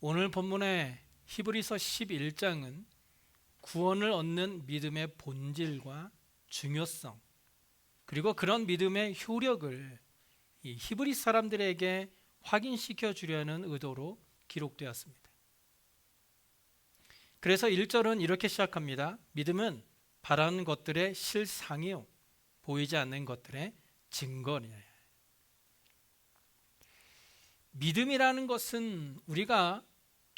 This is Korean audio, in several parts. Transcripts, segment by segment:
오늘 본문의 히브리서 11장은 구원을 얻는 믿음의 본질과 중요성, 그리고 그런 믿음의 효력을 이 히브리 사람들에게 확인시켜 주려는 의도로 기록되었습니다. 그래서 1절은 이렇게 시작합니다. 믿음은 바라는 것들의 실상이요 보이지 않는 것들의 증거니라. 믿음이라는 것은 우리가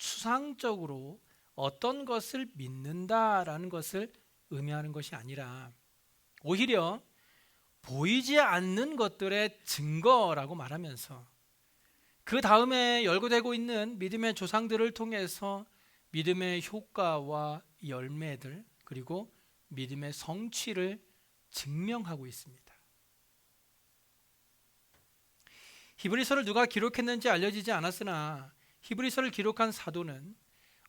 추상적으로 어떤 것을 믿는다라는 것을 의미하는 것이 아니라 오히려 보이지 않는 것들의 증거라고 말하면서 그 다음에 열거되고 있는 믿음의 조상들을 통해서 믿음의 효과와 열매들 그리고 믿음의 성취를 증명하고 있습니다. 히브리서를 누가 기록했는지 알려지지 않았으나 히브리서를 기록한 사도는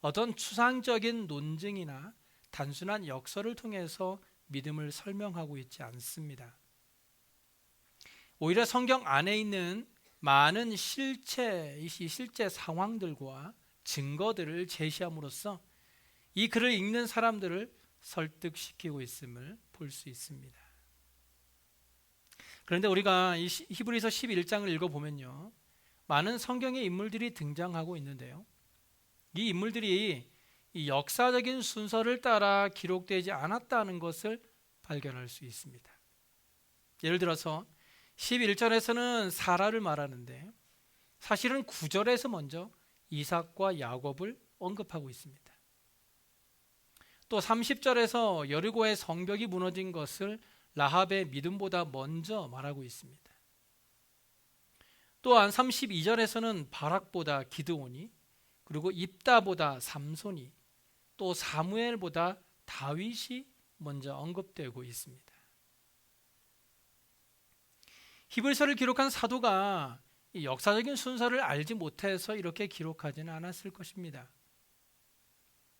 어떤 추상적인 논증이나 단순한 역설을 통해서 믿음을 설명하고 있지 않습니다. 오히려 성경 안에 있는 많은 실제 상황들과 증거들을 제시함으로써 이 글을 읽는 사람들을 설득시키고 있음을 볼 수 있습니다. 그런데 우리가 이 히브리서 11장을 읽어보면요, 많은 성경의 인물들이 등장하고 있는데요, 이 인물들이 이 역사적인 순서를 따라 기록되지 않았다는 것을 발견할 수 있습니다. 예를 들어서 11절에서는 사라를 말하는데 사실은 9절에서 먼저 이삭과 야곱을 언급하고 있습니다. 또 30절에서 여리고의 성벽이 무너진 것을 라합의 믿음보다 먼저 말하고 있습니다. 또한 32절에서는 바락보다 기드온이, 그리고 입다보다 삼손이, 또 사무엘보다 다윗이 먼저 언급되고 있습니다. 히브리서를 기록한 사도가 이 역사적인 순서를 알지 못해서 이렇게 기록하지는 않았을 것입니다.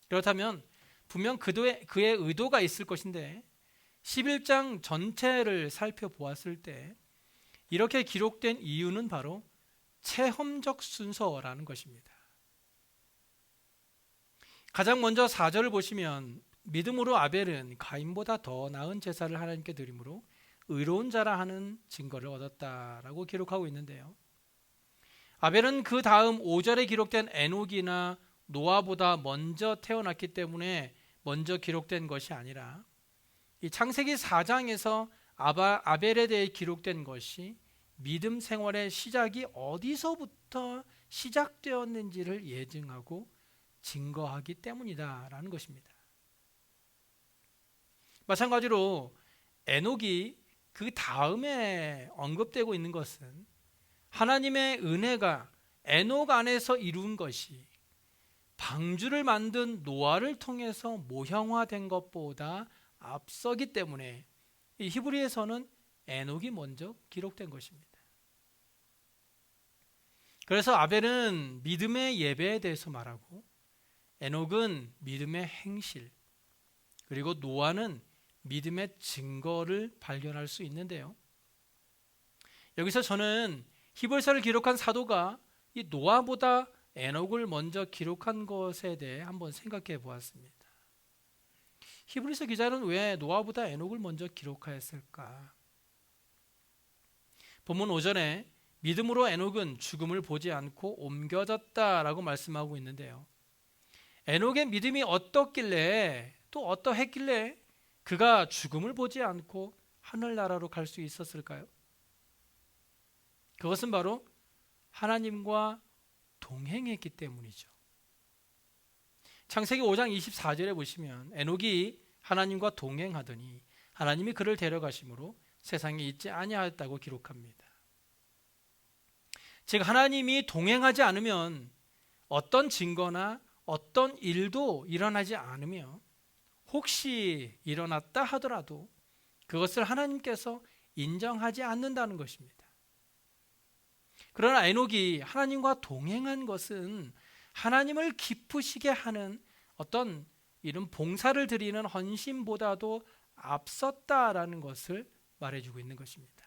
그렇다면 분명 그의 의도가 있을 것인데 11장 전체를 살펴보았을 때 이렇게 기록된 이유는 바로 체험적 순서라는 것입니다. 가장 먼저 4절을 보시면 믿음으로 아벨은 가인보다 더 나은 제사를 하나님께 드림으로 의로운 자라 하는 증거를 얻었다라고 기록하고 있는데요, 아벨은 그 다음 5절에 기록된 에녹이나 노아보다 먼저 태어났기 때문에 먼저 기록된 것이 아니라 이 창세기 4장에서 아벨에 대해 기록된 것이 믿음 생활의 시작이 어디서부터 시작되었는지를 예증하고 증거하기 때문이다라는 것입니다. 마찬가지로 에녹이 그 다음에 언급되고 있는 것은 하나님의 은혜가 에녹 안에서 이룬 것이 방주를 만든 노아를 통해서 모형화된 것보다 앞서기 때문에 이 히브리에서는 에녹이 먼저 기록된 것입니다. 그래서 아벨은 믿음의 예배에 대해서 말하고 에녹은 믿음의 행실, 그리고 노아는 믿음의 증거를 발견할 수 있는데요, 여기서 저는 히브리서를 기록한 사도가 이 노아보다 에녹을 먼저 기록한 것에 대해 한번 생각해 보았습니다. 히브리서 기자는 왜 노아보다 에녹을 먼저 기록하였을까? 본문 5절에 믿음으로 에녹은 죽음을 보지 않고 옮겨졌다라고 말씀하고 있는데요, 에녹의 믿음이 어떻길래 또 어떠했길래 그가 죽음을 보지 않고 하늘나라로 갈 수 있었을까요? 그것은 바로 하나님과 동행했기 때문이죠. 창세기 5장 24절에 보시면 에녹이 하나님과 동행하더니 하나님이 그를 데려가심으로 세상에 있지 아니하였다고 기록합니다. 즉 하나님이 동행하지 않으면 어떤 증거나 어떤 일도 일어나지 않으며 혹시 일어났다 하더라도 그것을 하나님께서 인정하지 않는다는 것입니다. 그러나 에녹이 하나님과 동행한 것은 하나님을 기쁘시게 하는 어떤 이런 봉사를 드리는 헌신보다도 앞섰다라는 것을 말해주고 있는 것입니다.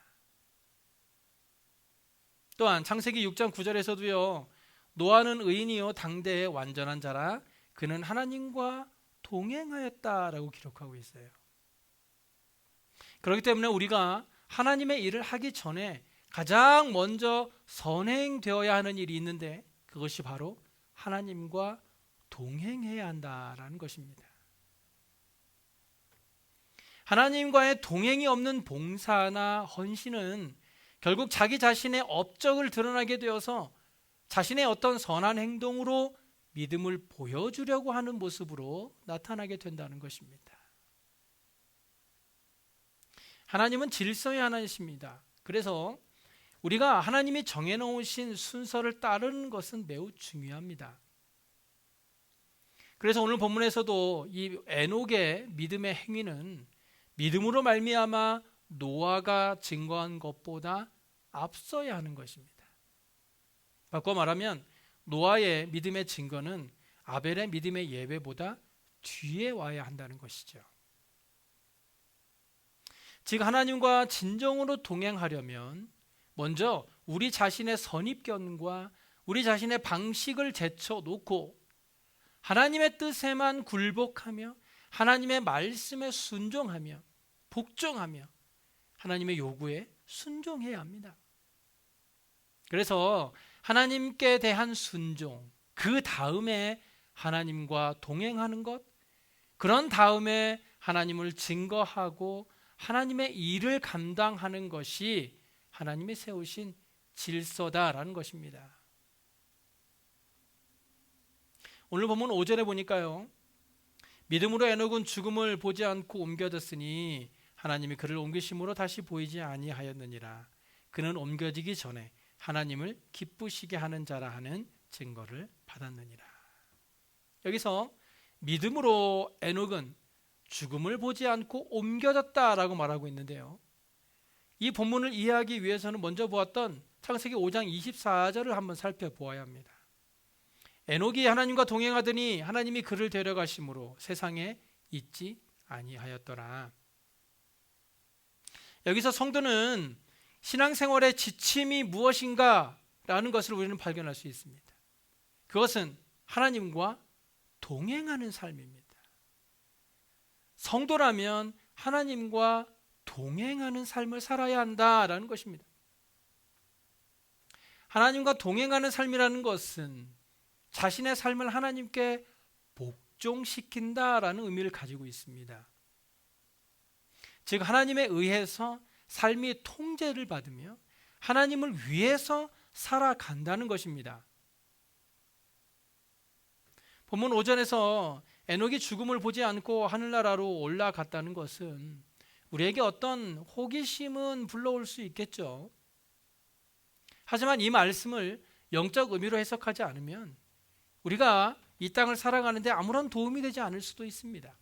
또한 창세기 6장 9절에서도요, 노아는 의인이요 당대의 완전한 자라 그는 하나님과 동행하였다라고 기록하고 있어요. 그렇기 때문에 우리가 하나님의 일을 하기 전에 가장 먼저 선행되어야 하는 일이 있는데 그것이 바로 하나님과 동행해야 한다라는 것입니다. 하나님과의 동행이 없는 봉사나 헌신은 결국 자기 자신의 업적을 드러나게 되어서 자신의 어떤 선한 행동으로 믿음을 보여주려고 하는 모습으로 나타나게 된다는 것입니다. 하나님은 질서의 하나님이십니다. 그래서 우리가 하나님이 정해놓으신 순서를 따르는 것은 매우 중요합니다. 그래서 오늘 본문에서도 이 에녹의 믿음의 행위는 믿음으로 말미암아 노아가 증거한 것보다 앞서야 하는 것입니다. 바꿔 말하면 노아의 믿음의 증거는 아벨의 믿음의 예배보다 뒤에 와야 한다는 것이죠. 즉 하나님과 진정으로 동행하려면 먼저 우리 자신의 선입견과 우리 자신의 방식을 제쳐놓고 하나님의 뜻에만 굴복하며 하나님의 말씀에 순종하며 복종하며 하나님의 요구에 순종해야 합니다. 그래서 하나님께 대한 순종, 그 다음에 하나님과 동행하는 것, 그런 다음에 하나님을 증거하고 하나님의 일을 감당하는 것이 하나님이 세우신 질서다라는 것입니다. 오늘 본문 5절에 보니까요, 믿음으로 에녹은 죽음을 보지 않고 옮겨졌으니 하나님이 그를 옮기심으로 다시 보이지 아니하였느니라. 그는 옮겨지기 전에 하나님을 기쁘시게 하는 자라 하는 증거를 받았느니라. 여기서 믿음으로 에녹은 죽음을 보지 않고 옮겨졌다라고 말하고 있는데요, 이 본문을 이해하기 위해서는 먼저 보았던 창세기 5장 24절을 한번 살펴보아야 합니다. 에녹이 하나님과 동행하더니 하나님이 그를 데려가심으로 세상에 있지 아니하였더라. 여기서 성도는 신앙생활의 지침이 무엇인가 라는 것을 우리는 발견할 수 있습니다. 그것은 하나님과 동행하는 삶입니다. 성도라면 하나님과 동행하는 삶을 살아야 한다라는 것입니다. 하나님과 동행하는 삶이라는 것은 자신의 삶을 하나님께 복종시킨다라는 의미를 가지고 있습니다. 즉 하나님에 의해서 삶이 통제를 받으며 하나님을 위해서 살아간다는 것입니다. 본문 5절에서 에녹이 죽음을 보지 않고 하늘나라로 올라갔다는 것은 우리에게 어떤 호기심은 불러올 수 있겠죠. 하지만 이 말씀을 영적 의미로 해석하지 않으면 우리가 이 땅을 살아가는데 아무런 도움이 되지 않을 수도 있습니다.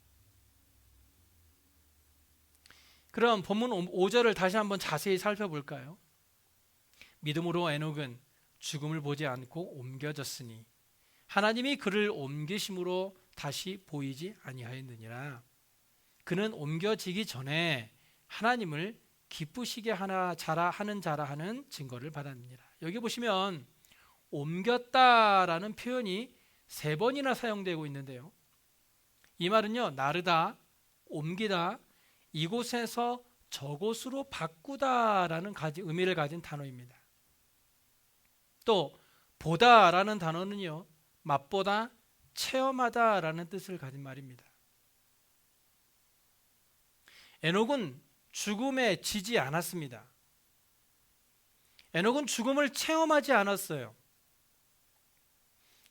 그럼 본문 5절을 다시 한번 자세히 살펴볼까요? 믿음으로 에녹은 죽음을 보지 않고 옮겨졌으니 하나님이 그를 옮기심으로 다시 보이지 아니하였느니라. 그는 옮겨지기 전에 하나님을 기쁘시게 하는 자라 하는 증거를 받았느니라. 여기 보시면 옮겼다라는 표현이 3번이나 사용되고 있는데요, 이 말은요, 나르다, 옮기다, 이곳에서 저곳으로 바꾸다라는 의미를 가진 단어입니다. 또 보다라는 단어는요, 맛보다, 체험하다라는 뜻을 가진 말입니다. 에녹은 죽음에 지지 않았습니다. 에녹은 죽음을 체험하지 않았어요.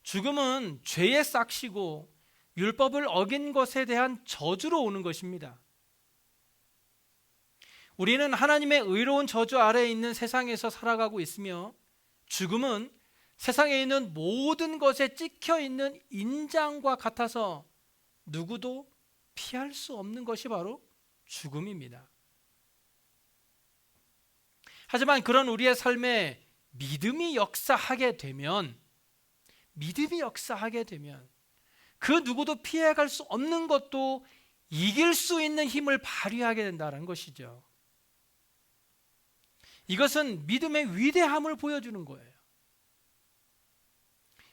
죽음은 죄의 싹시고 율법을 어긴 것에 대한 저주로 오는 것입니다. 우리는 하나님의 의로운 저주 아래에 있는 세상에서 살아가고 있으며 죽음은 세상에 있는 모든 것에 찍혀 있는 인장과 같아서 누구도 피할 수 없는 것이 바로 죽음입니다. 하지만 그런 우리의 삶에 믿음이 역사하게 되면 그 누구도 피해갈 수 없는 것도 이길 수 있는 힘을 발휘하게 된다는 것이죠. 이것은 믿음의 위대함을 보여주는 거예요.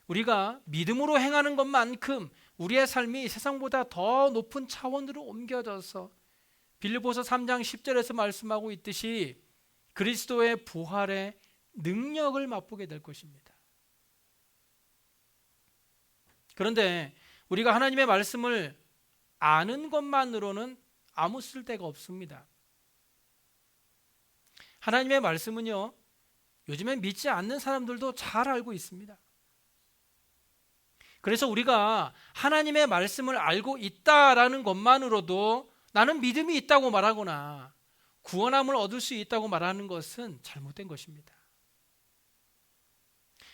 우리가 믿음으로 행하는 것만큼 우리의 삶이 세상보다 더 높은 차원으로 옮겨져서 빌립보서 3장 10절에서 말씀하고 있듯이 그리스도의 부활의 능력을 맛보게 될 것입니다. 그런데 우리가 하나님의 말씀을 아는 것만으로는 아무 쓸데가 없습니다. 하나님의 말씀은요, 요즘에 믿지 않는 사람들도 잘 알고 있습니다. 그래서 우리가 하나님의 말씀을 알고 있다라는 것만으로도 나는 믿음이 있다고 말하거나 구원함을 얻을 수 있다고 말하는 것은 잘못된 것입니다.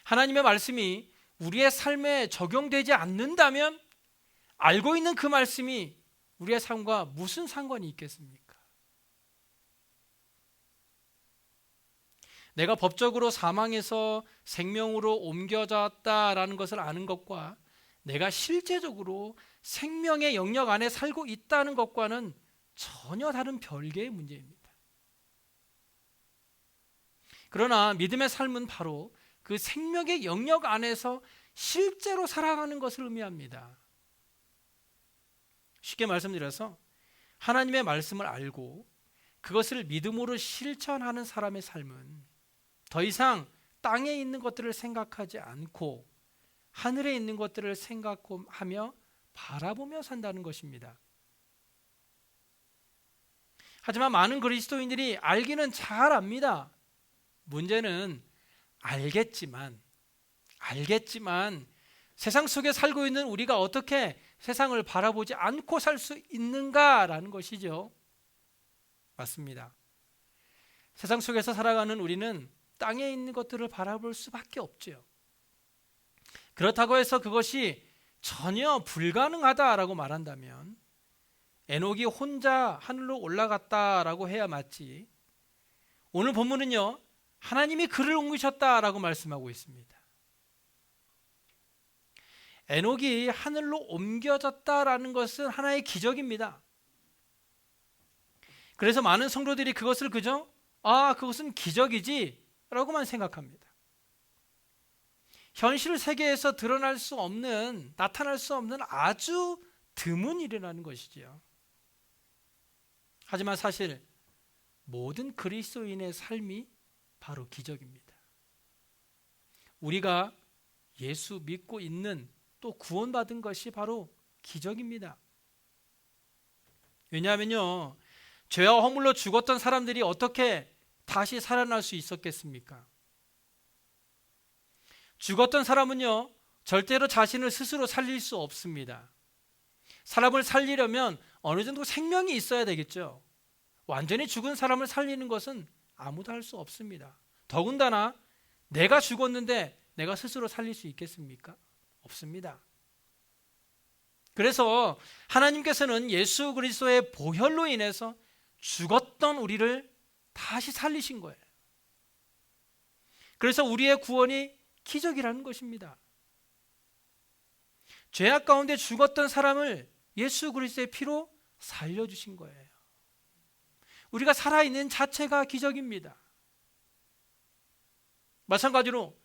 하나님의 말씀이 우리의 삶에 적용되지 않는다면 알고 있는 그 말씀이 우리의 삶과 무슨 상관이 있겠습니까? 내가 법적으로 사망에서 생명으로 옮겨졌다라는 것을 아는 것과 내가 실제적으로 생명의 영역 안에 살고 있다는 것과는 전혀 다른 별개의 문제입니다. 그러나 믿음의 삶은 바로 그 생명의 영역 안에서 실제로 살아가는 것을 의미합니다. 쉽게 말씀드려서 하나님의 말씀을 알고 그것을 믿음으로 실천하는 사람의 삶은 더 이상 땅에 있는 것들을 생각하지 않고 하늘에 있는 것들을 생각하며 바라보며 산다는 것입니다. 하지만 많은 그리스도인들이 알기는 잘 압니다. 문제는 알겠지만 세상 속에 살고 있는 우리가 어떻게 세상을 바라보지 않고 살 수 있는가라는 것이죠. 맞습니다. 세상 속에서 살아가는 우리는 땅에 있는 것들을 바라볼 수밖에 없죠. 그렇다고 해서 그것이 전혀 불가능하다라고 말한다면 에녹이 혼자 하늘로 올라갔다라고 해야 맞지, 오늘 본문은요, 하나님이 그를 옮기셨다라고 말씀하고 있습니다. 에녹이 하늘로 옮겨졌다라는 것은 하나의 기적입니다. 그래서 많은 성도들이 그것을 그저 그것은 기적이지 라고만 생각합니다. 현실 세계에서 나타날 수 없는 아주 드문 일이라는 것이지요. 하지만 사실 모든 그리스도인의 삶이 바로 기적입니다. 우리가 예수 믿고 있는, 또 구원받은 것이 바로 기적입니다. 왜냐하면요, 죄와 허물로 죽었던 사람들이 어떻게 다시 살아날 수 있었겠습니까? 죽었던 사람은요, 절대로 자신을 스스로 살릴 수 없습니다. 사람을 살리려면 어느 정도 생명이 있어야 되겠죠. 완전히 죽은 사람을 살리는 것은 아무도 할 수 없습니다. 더군다나 내가 죽었는데 내가 스스로 살릴 수 있겠습니까? 없습니다. 그래서 하나님께서는 예수 그리스도의 보혈로 인해서 죽었던 우리를 다시 살리신 거예요. 그래서 우리의 구원이 기적이라는 것입니다. 죄악 가운데 죽었던 사람을 예수 그리스도의 피로 살려주신 거예요. 우리가 살아있는 자체가 기적입니다. 마찬가지로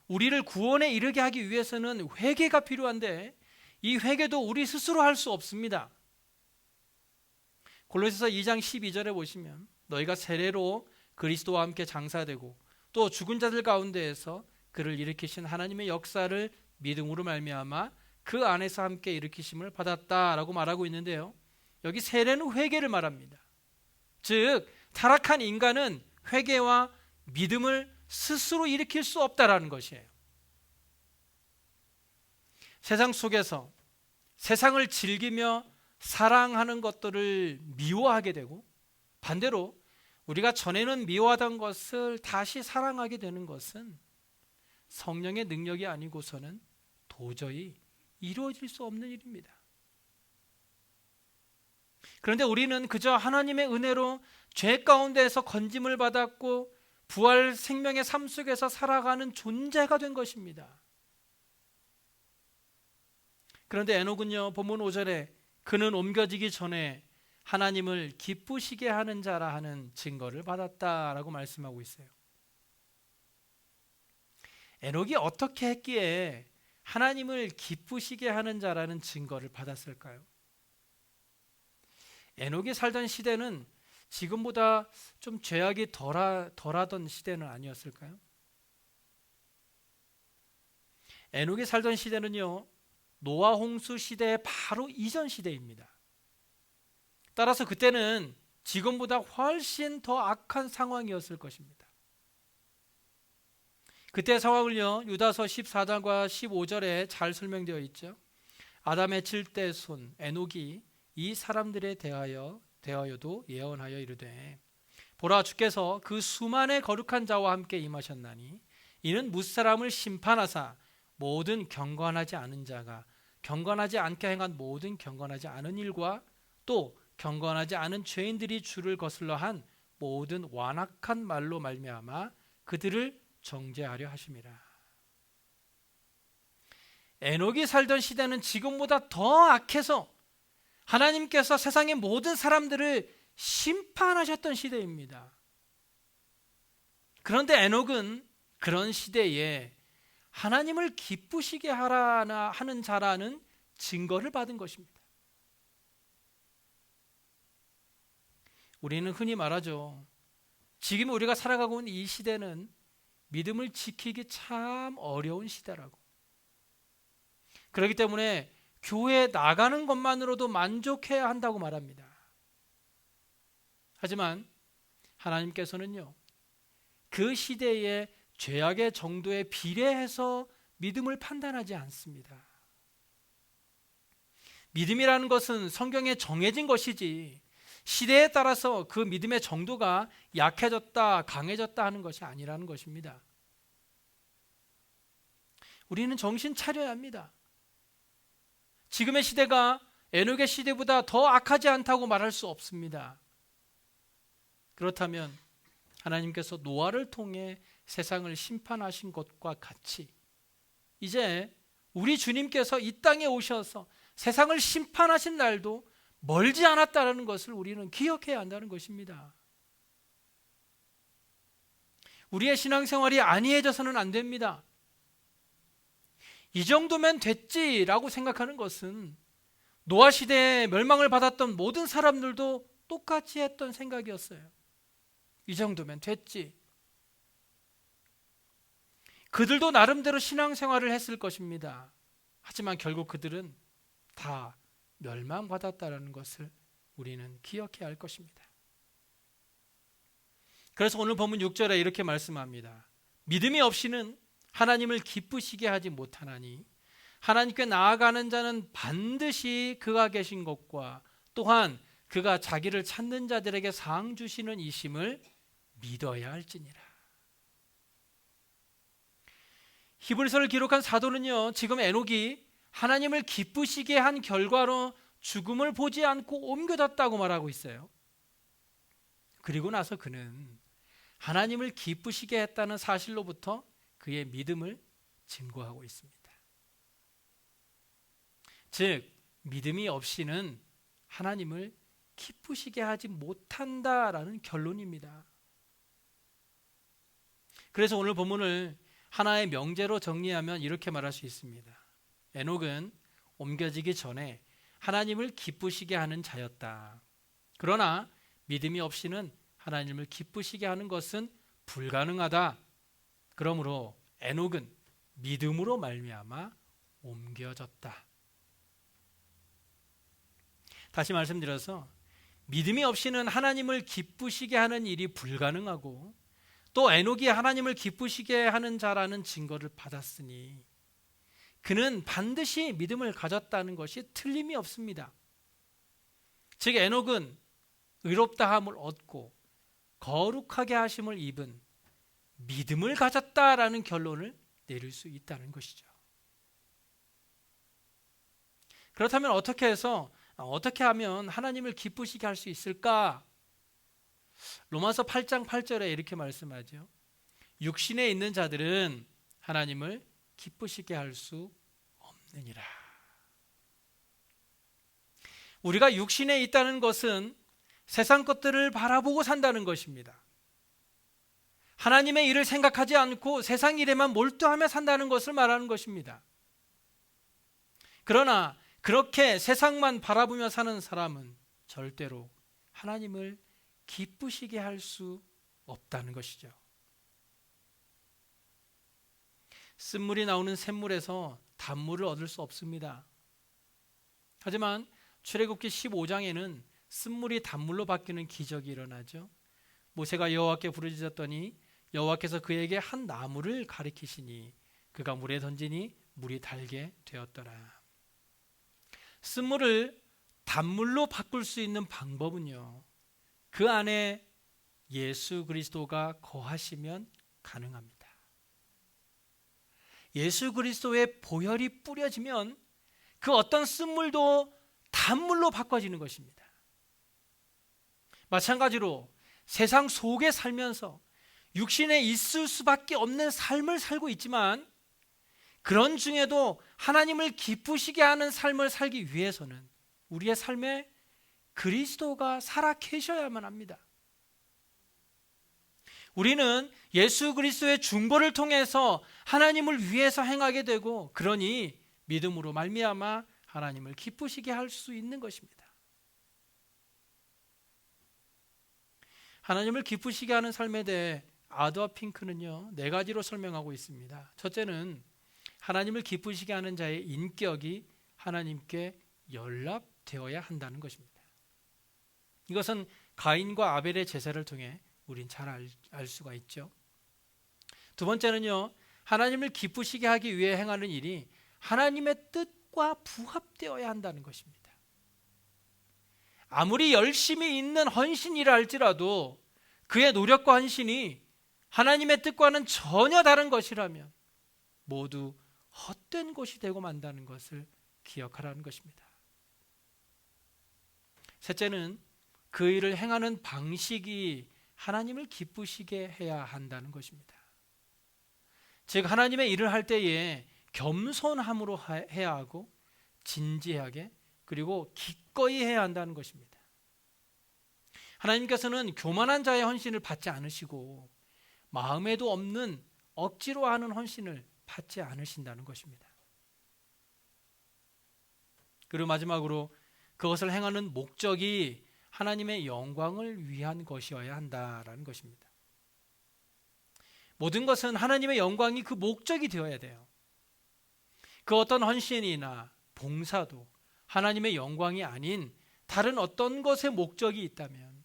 우리를 구원에 이르게 하기 위해서는 회개가 필요한데 이 회개도 우리 스스로 할 수 없습니다. 골로새서 2장 12절에 보시면 너희가 세례로 그리스도와 함께 장사되고 또 죽은 자들 가운데에서 그를 일으키신 하나님의 역사를 믿음으로 말미암아 그 안에서 함께 일으키심을 받았다라고 말하고 있는데요, 여기 세례는 회개를 말합니다. 즉 타락한 인간은 회개와 믿음을 스스로 일으킬 수 없다라는 것이에요. 세상 속에서 세상을 즐기며 사랑하는 것들을 미워하게 되고 반대로 우리가 전에는 미워하던 것을 다시 사랑하게 되는 것은 성령의 능력이 아니고서는 도저히 이루어질 수 없는 일입니다. 그런데 우리는 그저 하나님의 은혜로 죄 가운데에서 건짐을 받았고 부활 생명의 삶 속에서 살아가는 존재가 된 것입니다. 그런데 에녹은요, 본문 5절에 그는 옮겨지기 전에 하나님을 기쁘시게 하는 자라 하는 증거를 받았다라고 말씀하고 있어요. 에녹이 어떻게 했기에 하나님을 기쁘시게 하는 자라는 증거를 받았을까요? 에녹이 살던 시대는 지금보다 좀 죄악이 덜하던 시대는 아니었을까요? 에녹이 살던 시대는요, 노아 홍수 시대의 바로 이전 시대입니다. 따라서 그때는 지금보다 훨씬 더 악한 상황이었을 것입니다. 그때 상황을요, 유다서 14장과 15절에 잘 설명되어 있죠. 아담의 7대 손 에녹이 이 사람들에 대하여도 예언하여 이르되, 보라, 주께서 그 수만의 거룩한 자와 함께 임하셨나니 이는 무사람을 심판하사 모든 경건하지 않은 자가 경건하지 않게 행한 모든 경건하지 않은 일과 또 경건하지 않은 죄인들이 주를 거슬러 한 모든 완악한 말로 말미암아 그들을 정죄하려 하심이라. 에녹이 살던 시대는 지금보다 더 악해서 하나님께서 세상의 모든 사람들을 심판하셨던 시대입니다. 그런데 에녹은 그런 시대에 하나님을 기쁘시게 하는 자라는 증거를 받은 것입니다. 우리는 흔히 말하죠. 지금 우리가 살아가고 있는 이 시대는 믿음을 지키기 참 어려운 시대라고. 그렇기 때문에 교회에 나가는 것만으로도 만족해야 한다고 말합니다. 하지만 하나님께서는요, 그 시대의 죄악의 정도에 비례해서 믿음을 판단하지 않습니다. 믿음이라는 것은 성경에 정해진 것이지 시대에 따라서 그 믿음의 정도가 약해졌다, 강해졌다 하는 것이 아니라는 것입니다. 우리는 정신 차려야 합니다. 지금의 시대가 에녹의 시대보다 더 악하지 않다고 말할 수 없습니다. 그렇다면 하나님께서 노아를 통해 세상을 심판하신 것과 같이 이제 우리 주님께서 이 땅에 오셔서 세상을 심판하신 날도 멀지 않았다는 것을 우리는 기억해야 한다는 것입니다. 우리의 신앙생활이 안이해져서는 안 됩니다. 이 정도면 됐지라고 생각하는 것은 노아 시대에 멸망을 받았던 모든 사람들도 똑같이 했던 생각이었어요. 이 정도면 됐지. 그들도 나름대로 신앙생활을 했을 것입니다. 하지만 결국 그들은 다 멸망받았다는 것을 우리는 기억해야 할 것입니다. 그래서 오늘 본문 6절에 이렇게 말씀합니다. 믿음이 없이는 하나님을 기쁘시게 하지 못하나니 하나님께 나아가는 자는 반드시 그가 계신 것과 또한 그가 자기를 찾는 자들에게 상 주시는 이심을 믿어야 할지니라. 히브리서를 기록한 사도는요, 지금 에녹이 하나님을 기쁘시게 한 결과로 죽음을 보지 않고 옮겨졌다고 말하고 있어요. 그리고 나서 그는 하나님을 기쁘시게 했다는 사실로부터 그의 믿음을 증거하고 있습니다. 즉, 믿음이 없이는 하나님을 기쁘시게 하지 못한다라는 결론입니다. 그래서 오늘 본문을 하나의 명제로 정리하면 이렇게 말할 수 있습니다. 에녹은 옮겨지기 전에 하나님을 기쁘시게 하는 자였다. 그러나 믿음이 없이는 하나님을 기쁘시게 하는 것은 불가능하다. 그러므로 에녹은 믿음으로 말미암아 옮겨졌다. 다시 말씀드려서 믿음이 없이는 하나님을 기쁘시게 하는 일이 불가능하고 또 에녹이 하나님을 기쁘시게 하는 자라는 증거를 받았으니 그는 반드시 믿음을 가졌다는 것이 틀림이 없습니다. 즉 에녹은 의롭다함을 얻고 거룩하게 하심을 입은 믿음을 가졌다라는 결론을 내릴 수 있다는 것이죠. 그렇다면 어떻게 하면 하나님을 기쁘시게 할 수 있을까? 로마서 8장 8절에 이렇게 말씀하죠. 육신에 있는 자들은 하나님을 기쁘시게 할 수 없느니라. 우리가 육신에 있다는 것은 세상 것들을 바라보고 산다는 것입니다. 하나님의 일을 생각하지 않고 세상 일에만 몰두하며 산다는 것을 말하는 것입니다. 그러나 그렇게 세상만 바라보며 사는 사람은 절대로 하나님을 기쁘시게 할 수 없다는 것이죠. 쓴물이 나오는 샘물에서 단물을 얻을 수 없습니다. 하지만 출애굽기 15장에는 쓴물이 단물로 바뀌는 기적이 일어나죠. 모세가 여호와께 부르짖었더니 여호와께서 그에게 한 나무를 가리키시니 그가 물에 던지니 물이 달게 되었더라. 쓴물을 단물로 바꿀 수 있는 방법은요, 그 안에 예수 그리스도가 거하시면 가능합니다. 예수 그리스도의 보혈이 뿌려지면 그 어떤 쓴물도 단물로 바꿔지는 것입니다. 마찬가지로 세상 속에 살면서 육신에 있을 수밖에 없는 삶을 살고 있지만 그런 중에도 하나님을 기쁘시게 하는 삶을 살기 위해서는 우리의 삶에 그리스도가 살아 계셔야만 합니다. 우리는 예수 그리스도의 중보를 통해서 하나님을 위해서 행하게 되고, 그러니 믿음으로 말미암아 하나님을 기쁘시게 할 수 있는 것입니다. 하나님을 기쁘시게 하는 삶에 대해 아드와 핑크는요, 4가지로 설명하고 있습니다. 첫째는 하나님을 기쁘시게 하는 자의 인격이 하나님께 연락되어야 한다는 것입니다. 이것은 가인과 아벨의 제사를 통해 우린 잘 알 수가 있죠. 두 번째는요, 하나님을 기쁘시게 하기 위해 행하는 일이 하나님의 뜻과 부합되어야 한다는 것입니다. 아무리 열심히 있는 헌신이라 할지라도 그의 노력과 헌신이 하나님의 뜻과는 전혀 다른 것이라면 모두 헛된 것이 되고 만다는 것을 기억하라는 것입니다. 셋째는 그 일을 행하는 방식이 하나님을 기쁘시게 해야 한다는 것입니다. 즉, 하나님의 일을 할 때에 겸손함으로 해야 하고 진지하게 그리고 기꺼이 해야 한다는 것입니다. 하나님께서는 교만한 자의 헌신을 받지 않으시고 마음에도 없는 억지로 하는 헌신을 받지 않으신다는 것입니다. 그리고 마지막으로 그것을 행하는 목적이 하나님의 영광을 위한 것이어야 한다라는 것입니다. 모든 것은 하나님의 영광이 그 목적이 되어야 돼요. 그 어떤 헌신이나 봉사도 하나님의 영광이 아닌 다른 어떤 것의 목적이 있다면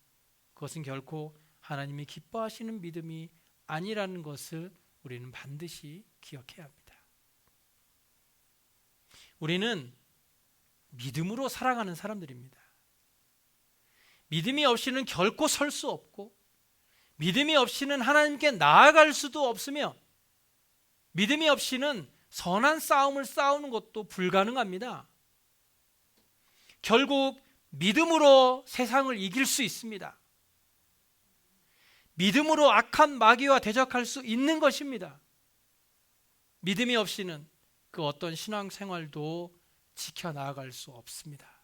그것은 결코 하나님이 기뻐하시는 믿음이 아니라는 것을 우리는 반드시 기억해야 합니다. 우리는 믿음으로 살아가는 사람들입니다. 믿음이 없이는 결코 설 수 없고, 믿음이 없이는 하나님께 나아갈 수도 없으며, 믿음이 없이는 선한 싸움을 싸우는 것도 불가능합니다. 결국 믿음으로 세상을 이길 수 있습니다. 믿음으로 악한 마귀와 대적할 수 있는 것입니다. 믿음이 없이는 그 어떤 신앙생활도 지켜나갈 수 없습니다.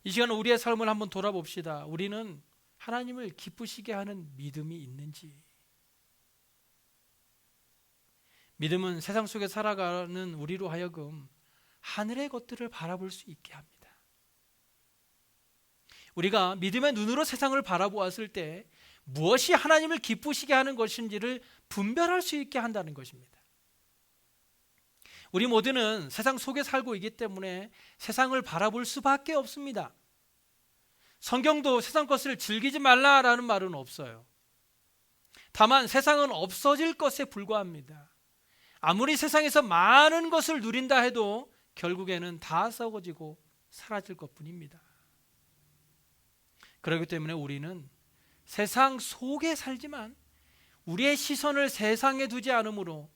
이 시간 우리의 삶을 한번 돌아봅시다. 우리는 하나님을 기쁘시게 하는 믿음이 있는지. 믿음은 세상 속에 살아가는 우리로 하여금 하늘의 것들을 바라볼 수 있게 합니다. 우리가 믿음의 눈으로 세상을 바라보았을 때 무엇이 하나님을 기쁘시게 하는 것인지를 분별할 수 있게 한다는 것입니다. 우리 모두는 세상 속에 살고 있기 때문에 세상을 바라볼 수밖에 없습니다. 성경도 세상 것을 즐기지 말라라는 말은 없어요. 다만 세상은 없어질 것에 불과합니다. 아무리 세상에서 많은 것을 누린다 해도 결국에는 다 썩어지고 사라질 것뿐입니다. 그렇기 때문에 우리는 세상 속에 살지만 우리의 시선을 세상에 두지 않으므로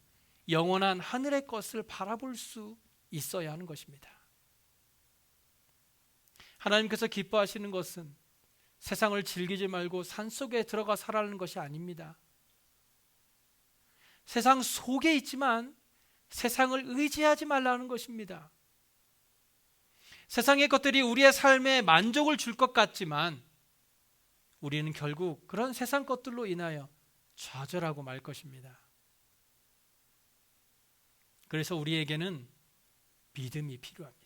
영원한 하늘의 것을 바라볼 수 있어야 하는 것입니다. 하나님께서 기뻐하시는 것은 세상을 즐기지 말고 산속에 들어가 살아가는 것이 아닙니다. 세상 속에 있지만 세상을 의지하지 말라는 것입니다. 세상의 것들이 우리의 삶에 만족을 줄 것 같지만 우리는 결국 그런 세상 것들로 인하여 좌절하고 말 것입니다. 그래서 우리에게는 믿음이 필요합니다.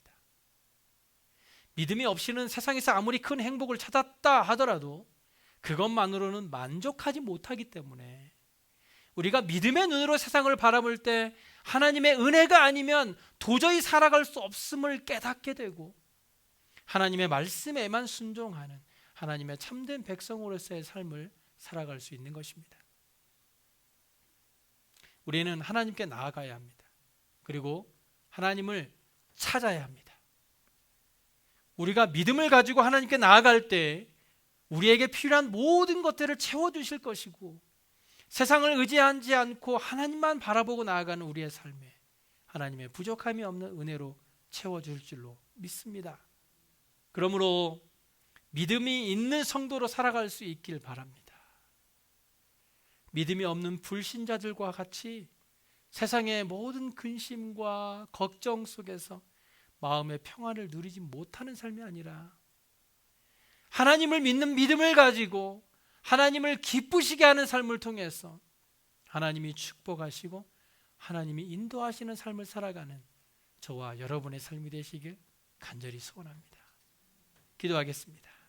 믿음이 없이는 세상에서 아무리 큰 행복을 찾았다 하더라도 그것만으로는 만족하지 못하기 때문에 우리가 믿음의 눈으로 세상을 바라볼 때 하나님의 은혜가 아니면 도저히 살아갈 수 없음을 깨닫게 되고 하나님의 말씀에만 순종하는 하나님의 참된 백성으로서의 삶을 살아갈 수 있는 것입니다. 우리는 하나님께 나아가야 합니다. 그리고 하나님을 찾아야 합니다. 우리가 믿음을 가지고 하나님께 나아갈 때 우리에게 필요한 모든 것들을 채워주실 것이고 세상을 의지하지 않고 하나님만 바라보고 나아가는 우리의 삶에 하나님의 부족함이 없는 은혜로 채워줄 줄로 믿습니다. 그러므로 믿음이 있는 성도로 살아갈 수 있길 바랍니다. 믿음이 없는 불신자들과 같이 세상의 모든 근심과 걱정 속에서 마음의 평안을 누리지 못하는 삶이 아니라 하나님을 믿는 믿음을 가지고 하나님을 기쁘시게 하는 삶을 통해서 하나님이 축복하시고 하나님이 인도하시는 삶을 살아가는 저와 여러분의 삶이 되시길 간절히 소원합니다. 기도하겠습니다.